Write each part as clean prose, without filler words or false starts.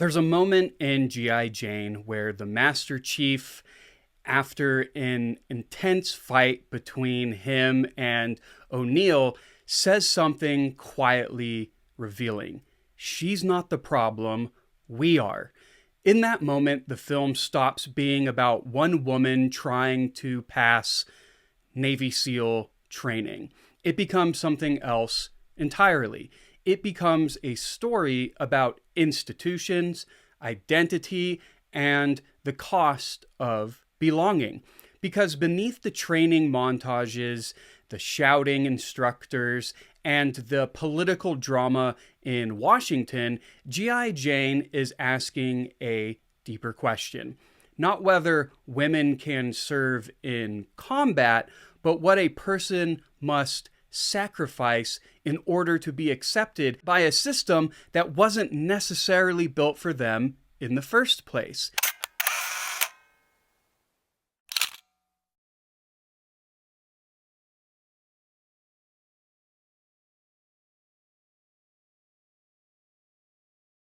There's a moment in G.I. Jane where the Master Chief, after an intense fight between him and O'Neill, says something quietly revealing. She's not the problem, we are. In that moment, the film stops being about one woman trying to pass Navy SEAL training. It becomes something else entirely. It becomes a story about institutions, identity, and the cost of belonging. Because beneath the training montages, the shouting instructors, and the political drama in Washington, G.I. Jane is asking a deeper question. Not whether women can serve in combat, but what a person must sacrifice in order to be accepted by a system that wasn't necessarily built for them in the first place.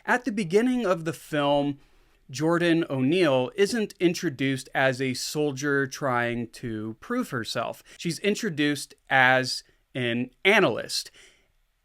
At the beginning of the film, Jordan O'Neill isn't introduced as a soldier trying to prove herself. She's introduced as an analyst.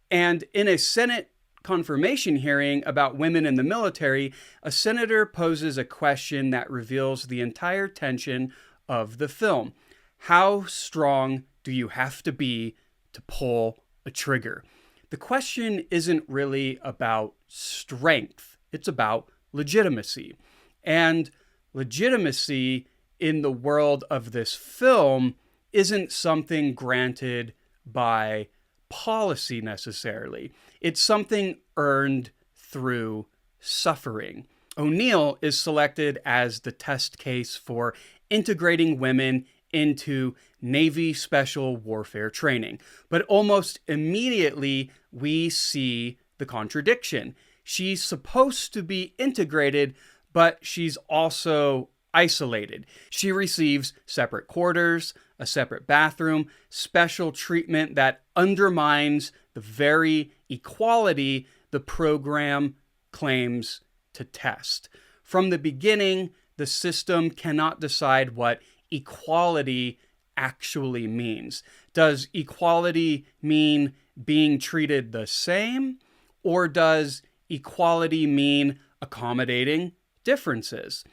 And in a Senate confirmation hearing about women in the military, a senator poses a question that reveals the entire tension of the film. How strong do you have to be to pull a trigger? The question isn't really about strength. It's about legitimacy. And legitimacy in the world of this film isn't something granted by policy necessarily. It's something earned through suffering. O'Neill is selected as the test case for integrating women into Navy special warfare training. But almost immediately, we see the contradiction. She's supposed to be integrated, but she's also isolated. She receives separate quarters, a separate bathroom, special treatment that undermines the very equality the program claims to test. From the beginning, the system cannot decide what equality actually means. Does equality mean being treated the same, or does equality mean accommodating differences?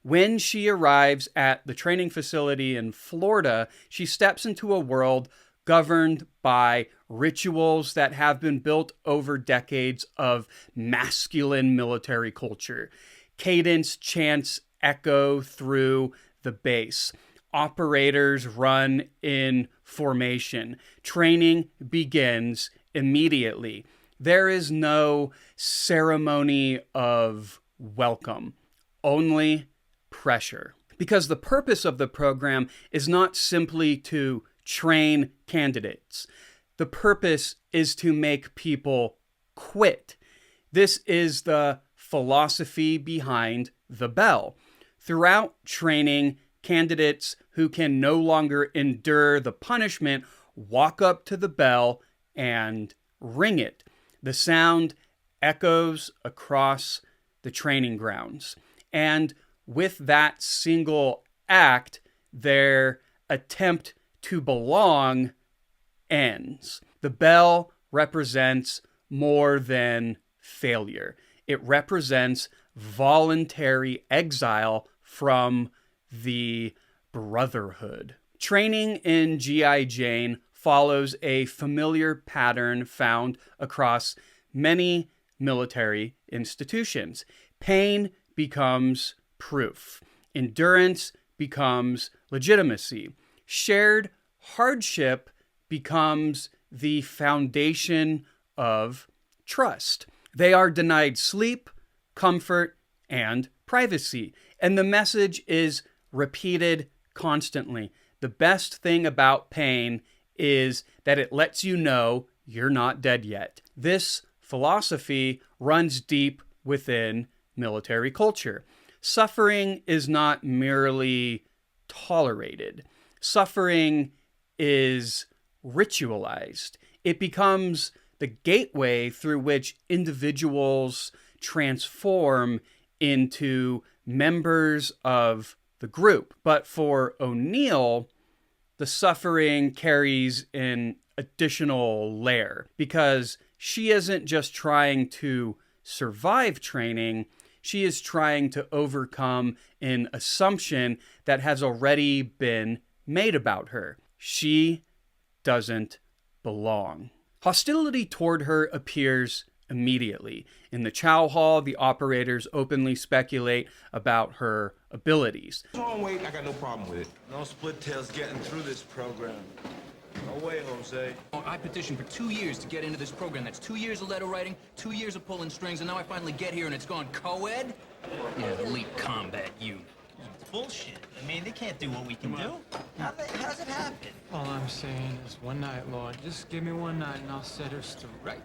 When she arrives at the training facility in Florida, she steps into a world governed by rituals that have been built over decades of masculine military culture. Cadence chants echo through the base. Operators run in formation. Training begins immediately. There is no ceremony of welcome, only pressure. Because the purpose of the program is not simply to train candidates. The purpose is to make people quit. This is the philosophy behind the bell. Throughout training, candidates who can no longer endure the punishment walk up to the bell and ring it. The sound echoes across the training grounds. And with that single act, their attempt to belong ends. The bell represents more than failure. It represents voluntary exile from the brotherhood. Training in G.I. Jane follows a familiar pattern found across many military institutions. Pain becomes proof. Endurance becomes legitimacy. Shared hardship becomes the foundation of trust. They are denied sleep, comfort, and privacy. And the message is repeated constantly. The best thing about pain is that it lets you know you're not dead yet. This philosophy runs deep within military culture. Suffering is not merely tolerated. Suffering is ritualized. It becomes the gateway through which individuals transform into members of the group. But for O'Neill, the suffering carries an additional layer because she isn't just trying to survive training, she is trying to overcome an assumption that has already been made about her. She doesn't belong. Hostility toward her appears immediately. In the chow hall, the operators openly speculate about her abilities. Wait, I got no problem with it. No split tails getting through this program. No way, Jose. I petitioned for 2 years to get into this program. That's 2 years of letter writing, 2 years of pulling strings, and now I finally get here and it's gone co-ed? Yeah, elite combat unit. It's bullshit. I mean, they can't do what we can do. How's it happen? All I'm saying is one night, Lord. Just give me one night and I'll set her straight.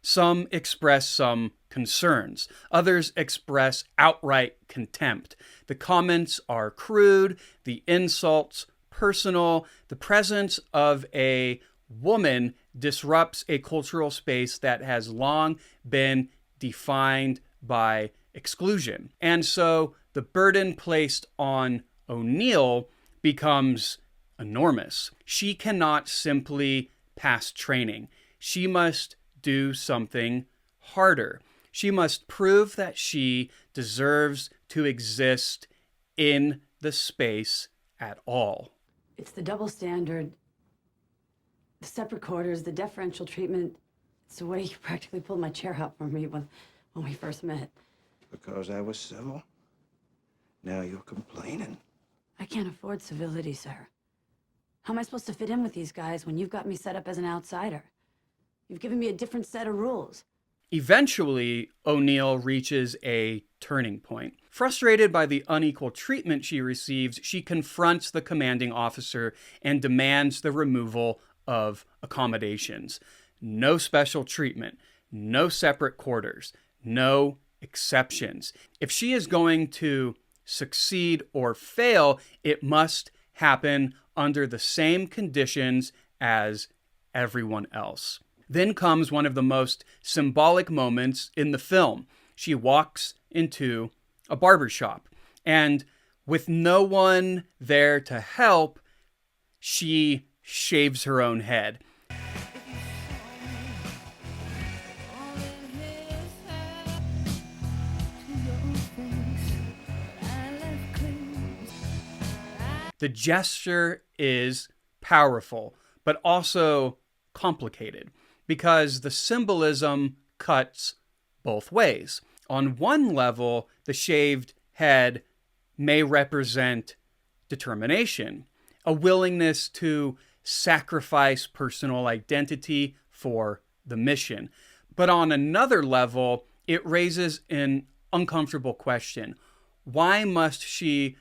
Some express some concerns. Others express outright contempt. The comments are crude, the insults personal. The presence of a woman disrupts a cultural space that has long been defined by exclusion. And so the burden placed on O'Neill becomes enormous. She cannot simply pass training. She must do something harder. She must prove that she deserves to exist in the space at all. It's the double standard, the separate quarters, the deferential treatment. It's the way you practically pulled my chair out from me when we first met. Because I was civil? Now you're complaining. I can't afford civility, sir. How am I supposed to fit in with these guys when you've got me set up as an outsider? You've given me a different set of rules. Eventually, O'Neill reaches a turning point. Frustrated by the unequal treatment she receives, she confronts the commanding officer and demands the removal of accommodations. No special treatment, no separate quarters, no exceptions. If she is going to succeed or fail, it must happen under the same conditions as everyone else. Then comes one of the most symbolic moments in the film. She walks into a barbershop, and with no one there to help, she shaves her own head. The gesture is powerful, but also complicated, because the symbolism cuts both ways. On one level, the shaved head may represent determination, a willingness to sacrifice personal identity for the mission. But on another level, it raises an uncomfortable question. Why must she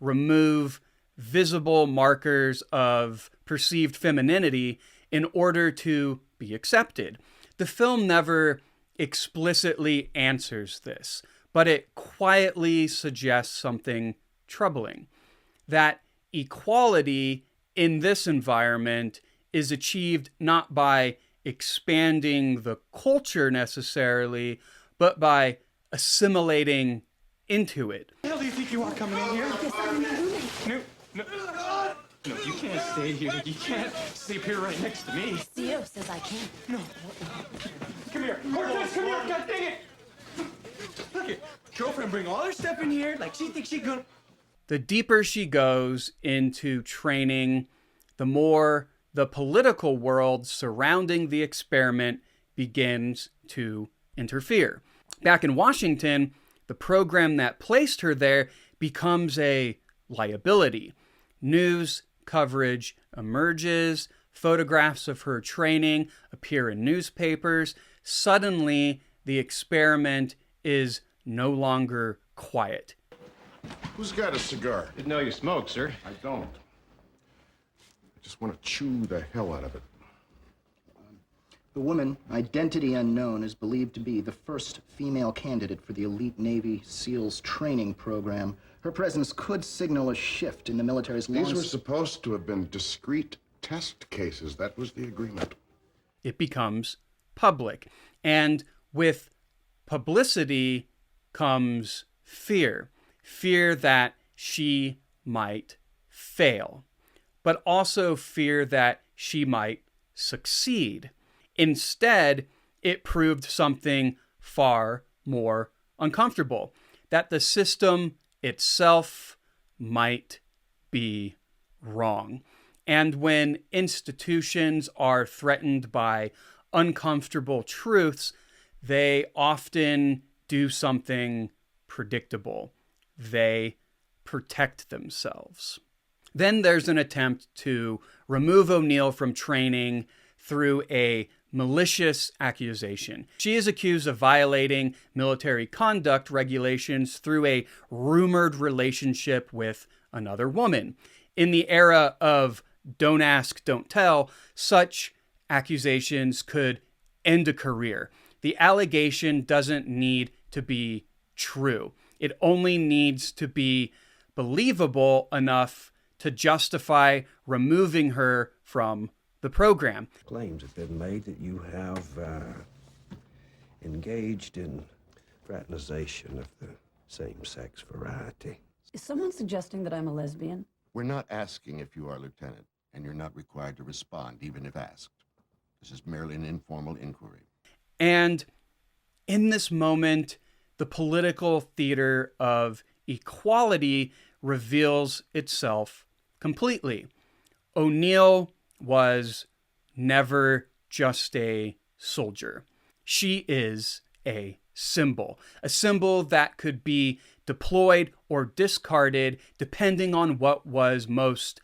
remove visible markers of perceived femininity in order to be accepted? The film never explicitly answers this, but it quietly suggests something troubling. That equality in this environment is achieved not by expanding the culture necessarily, but by assimilating into it. What the hell do you think you are coming in here? No, you can't stay here. You can't sleep here right next to me. Theo says I can't. No. Come here. Cortez, come here. God dang it. Look at girlfriend bring all her stuff in here like she thinks she gonna... The deeper she goes into training, the more the political world surrounding the experiment begins to interfere. Back in Washington, the program that placed her there becomes a liability. News coverage emerges, photographs of her training appear in newspapers. Suddenly, the experiment is no longer quiet. Who's got a cigar? Didn't know you smoked, sir. I don't. I just want to chew the hell out of it. The woman, identity unknown, is believed to be the first female candidate for the elite Navy SEALs training program. Her presence could signal a shift in the military's These were supposed to have been discrete test cases. That was the agreement. It becomes public. And with publicity comes fear. Fear that she might fail, but also fear that she might succeed. Instead, it proved something far more uncomfortable, that the system itself might be wrong. And when institutions are threatened by uncomfortable truths, they often do something predictable. They protect themselves. Then there's an attempt to remove O'Neill from training through a malicious accusation. She is accused of violating military conduct regulations through a rumored relationship with another woman. In the era of don't ask, don't tell, such accusations could end a career. The allegation doesn't need to be true. It only needs to be believable enough to justify removing her from the program. Claims have been made that you have engaged in fraternization of the same-sex variety. Is someone suggesting that I'm a lesbian? We're not asking if you are, Lieutenant, and you're not required to respond, even if asked. This is merely an informal inquiry. And in this moment, the political theater of equality reveals itself completely. O'Neill was never just a soldier. She is a symbol that could be deployed or discarded depending on what was most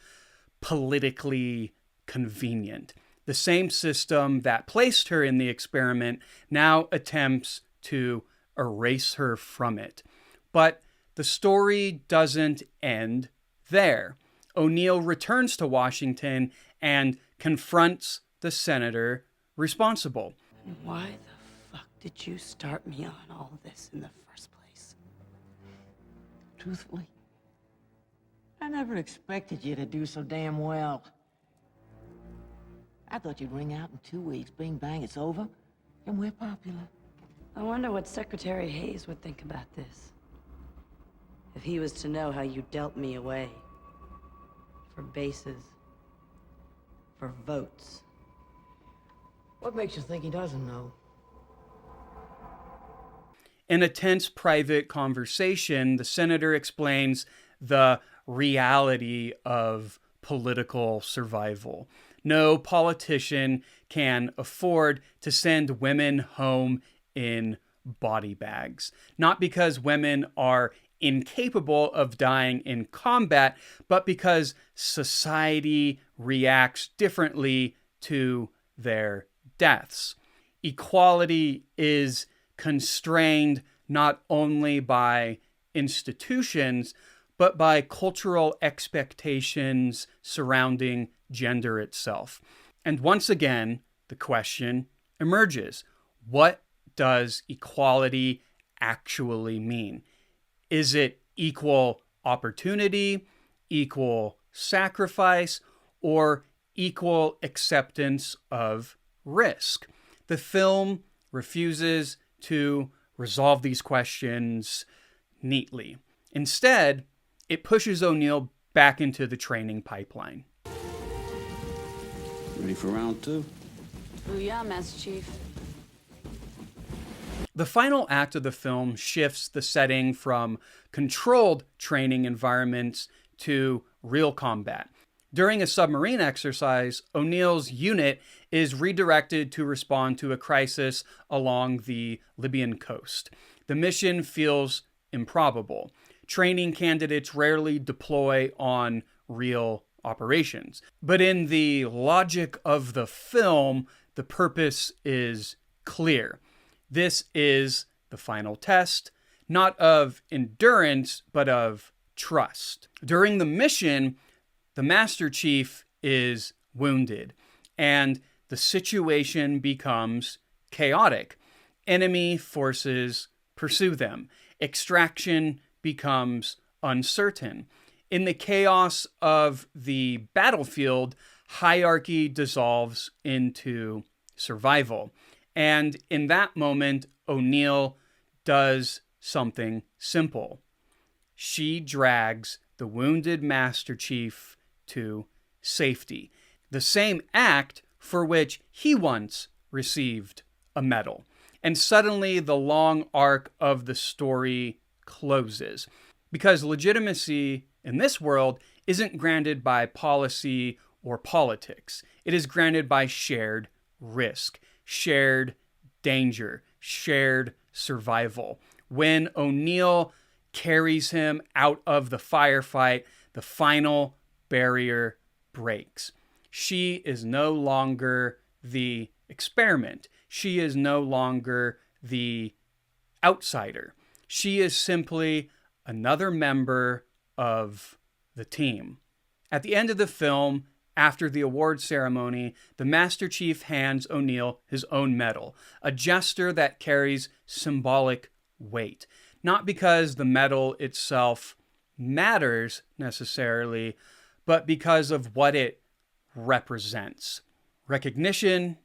politically convenient. The same system that placed her in the experiment now attempts to erase her from it. But the story doesn't end there. O'Neill returns to Washington and confronts the senator responsible. And why the fuck did you start me on all this in the first place? Truthfully, I never expected you to do so damn well. I thought you'd ring out in 2 weeks. Bing, bang, it's over. And we're popular. I wonder what Secretary Hayes would think about this. If he was to know how you dealt me away. For bases. For votes. What makes you think he doesn't know? In a tense private conversation, the senator explains the reality of political survival. No politician can afford to send women home in body bags. Not because women are incapable of dying in combat, but because society reacts differently to their deaths. Equality is constrained not only by institutions, but by cultural expectations surrounding gender itself. And once again, the question emerges: what does equality actually mean? Is it equal opportunity, equal sacrifice, or equal acceptance of risk? The film refuses to resolve these questions neatly. Instead, it pushes O'Neill back into the training pipeline. Ready for round 2? Booyah, Master Chief. The final act of the film shifts the setting from controlled training environments to real combat. During a submarine exercise, O'Neill's unit is redirected to respond to a crisis along the Libyan coast. The mission feels improbable. Training candidates rarely deploy on real operations. But in the logic of the film, the purpose is clear. This is the final test, not of endurance, but of trust. During the mission, the Master Chief is wounded, and the situation becomes chaotic. Enemy forces pursue them. Extraction becomes uncertain. In the chaos of the battlefield, hierarchy dissolves into survival. And in that moment, O'Neill does something simple. She drags the wounded Master Chief to safety. The same act for which he once received a medal. And suddenly the long arc of the story closes. Because legitimacy in this world isn't granted by policy or politics. It is granted by shared risk, shared danger, shared survival. When O'Neill carries him out of the firefight, the final barrier breaks. She is no longer the experiment. She is no longer the outsider. She is simply another member of the team. At the end of the film, after the award ceremony, the Master Chief hands O'Neill his own medal, a gesture that carries symbolic weight. Not because the medal itself matters necessarily, but because of what it represents. Recognition,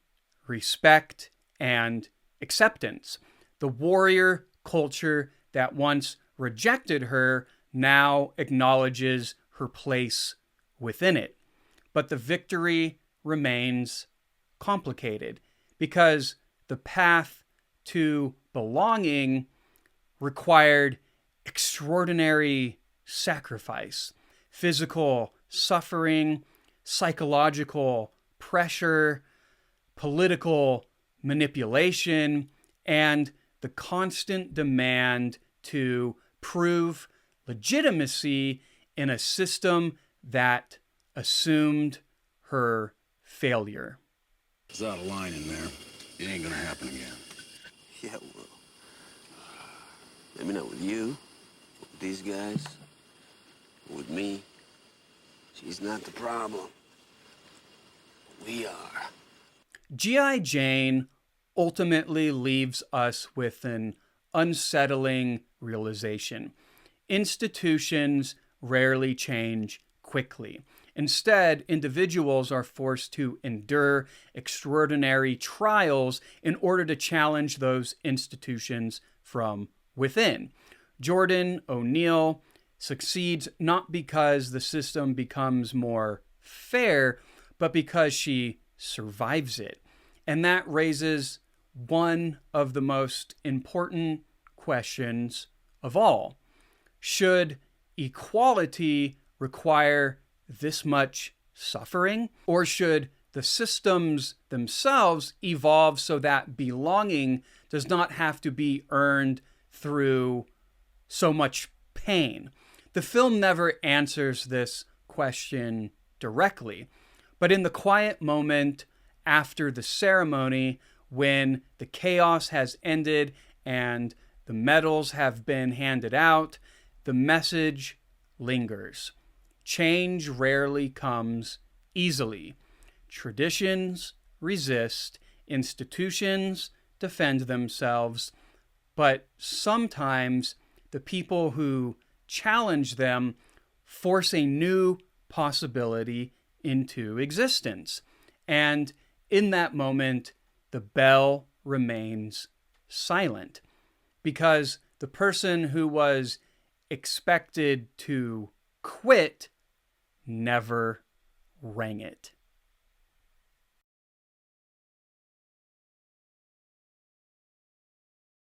respect, and acceptance. The warrior culture that once rejected her now acknowledges her place within it. But the victory remains complicated because the path to belonging required extraordinary sacrifice, physical suffering, psychological pressure, political manipulation, and the constant demand to prove legitimacy in a system that assumed her failure. There's out of line in there. It ain't gonna happen again. Yeah, well, maybe not with you, with these guys, with me. She's not the problem. We are. G.I. Jane ultimately leaves us with an unsettling realization. Institutions rarely change quickly. Instead, individuals are forced to endure extraordinary trials in order to challenge those institutions from within. Jordan O'Neill succeeds not because the system becomes more fair, but because she survives it. And that raises one of the most important questions of all. Should equality require this much suffering? Or should the systems themselves evolve so that belonging does not have to be earned through so much pain? The film never answers this question directly, but in the quiet moment after the ceremony, when the chaos has ended and the medals have been handed out, the message lingers. Change rarely comes easily. Traditions resist, institutions defend themselves, but sometimes the people who challenge them force a new possibility into existence. And in that moment, the bell remains silent because the person who was expected to quit never rang it.